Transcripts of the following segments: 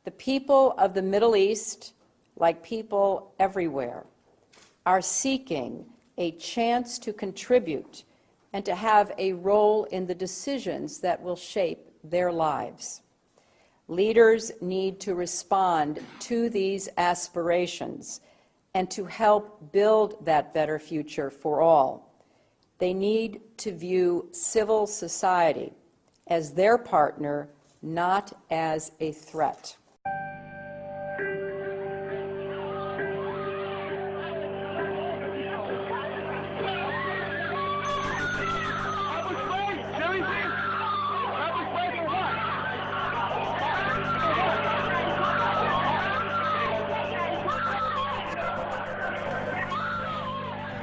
The people of the Middle East, like people everywhere, are seeking a chance to contribute and to have a role in the decisions that will shape their lives. Leaders need to respond to these aspirations and to help build that better future for all. They need to view civil society as their partner, not as a threat.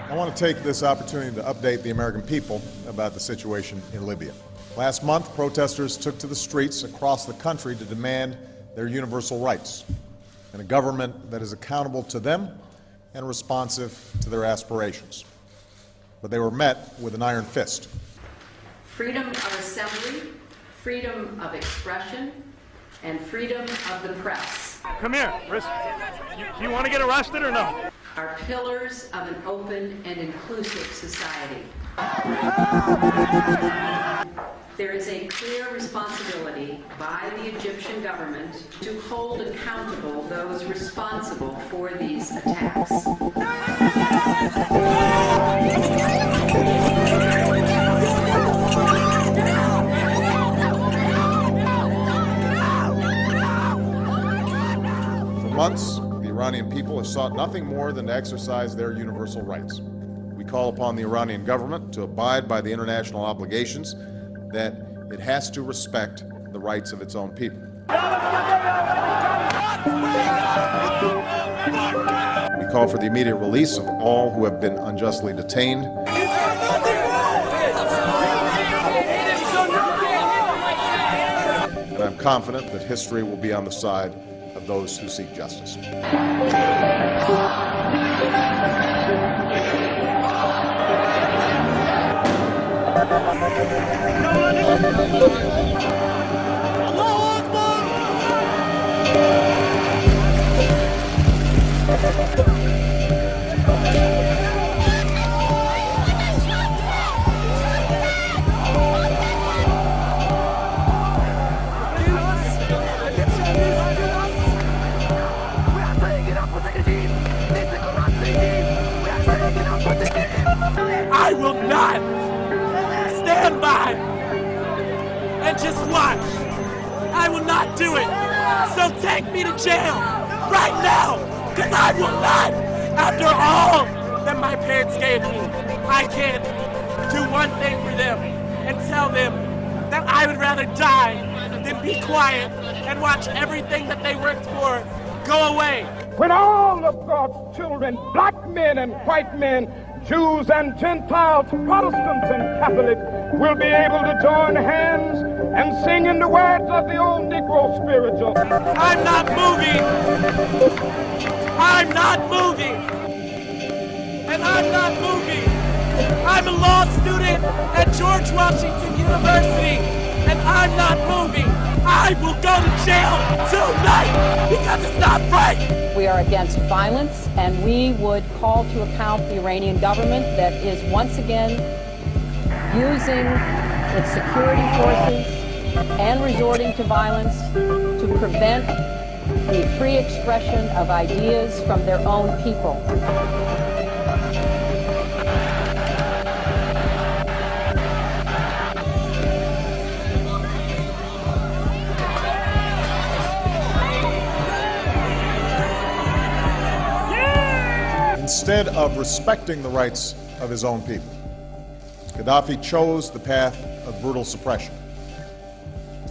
I want to take this opportunity to update the American people about the situation in Libya. Last month, protesters took to the streets across the country to demand their universal rights and a government that is accountable to them and responsive to their aspirations. But they were met with an iron fist. Freedom of assembly, freedom of expression, and freedom of the press. Come here. You want to get arrested or no? Are pillars of an open and inclusive society. There is a clear responsibility by the Egyptian government to hold accountable those responsible for these attacks. For months, the Iranian people have sought nothing more than to exercise their universal rights. We call upon the Iranian government to abide by the international obligations that it has to respect the rights of its own people. We call for the immediate release of all who have been unjustly detained. And I'm confident that history will be on the side of those who seek justice. I will not stand by and just watch. I will not do it. So take me to jail right now, because I will not. After all that my parents gave me, I can't do one thing for them and tell them that I would rather die than be quiet and watch everything that they worked for go away. When all of God's children, black men and white men, Jews and Gentiles, Protestants and Catholics, will be able to join hands and sing in the words of the old Negro spiritual. I'm not moving. I'm not moving. And I'm not moving. I'm a law student at George Washington University, and I'm not moving. I will go to jail tonight because it's not right. We are against violence, and we would call to account the Iranian government that is once again using its security forces and resorting to violence to prevent the free expression of ideas from their own people. Instead of respecting the rights of his own people, Gaddafi chose the path of brutal suppression.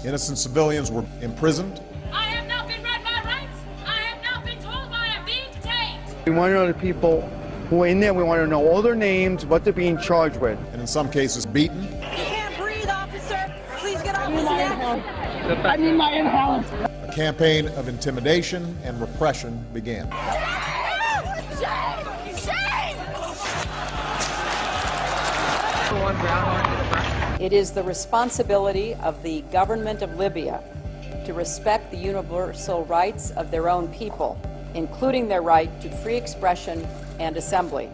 Innocent civilians were imprisoned. I have not been read my rights. I have not been told why I'm being detained. We want to know the people who are in there. We want to know all their names, what they're being charged with. And in some cases beaten. You can't breathe, officer. Please get off his neck. I need my inhaler. A campaign of intimidation and repression began. It is the responsibility of the government of Libya to respect the universal rights of their own people, including their right to free expression and assembly.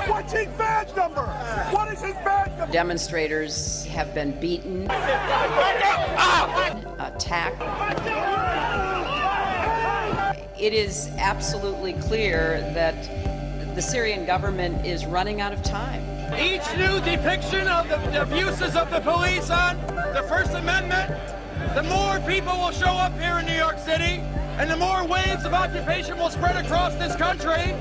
What's his badge number? What is his badge number? Demonstrators have been beaten, attacked. It is absolutely clear that the Syrian government is running out of time. Each new depiction of the abuses of the police on the First Amendment, the more people will show up here in New York City, and the more waves of occupation will spread across this country.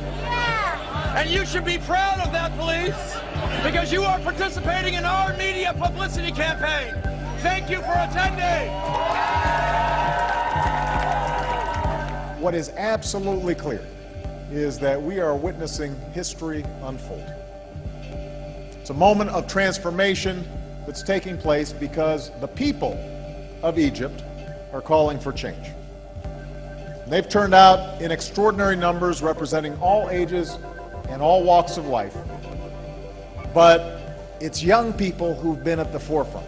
And you should be proud of that, police, because you are participating in our media publicity campaign. Thank you for attending. What is absolutely clear is that we are witnessing history unfold. It's a moment of transformation that's taking place because the people of Egypt are calling for change. They've turned out in extraordinary numbers, representing all ages and all walks of life. But it's young people who've been at the forefront.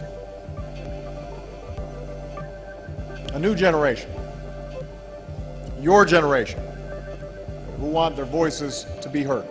A new generation, your generation, who want their voices to be heard.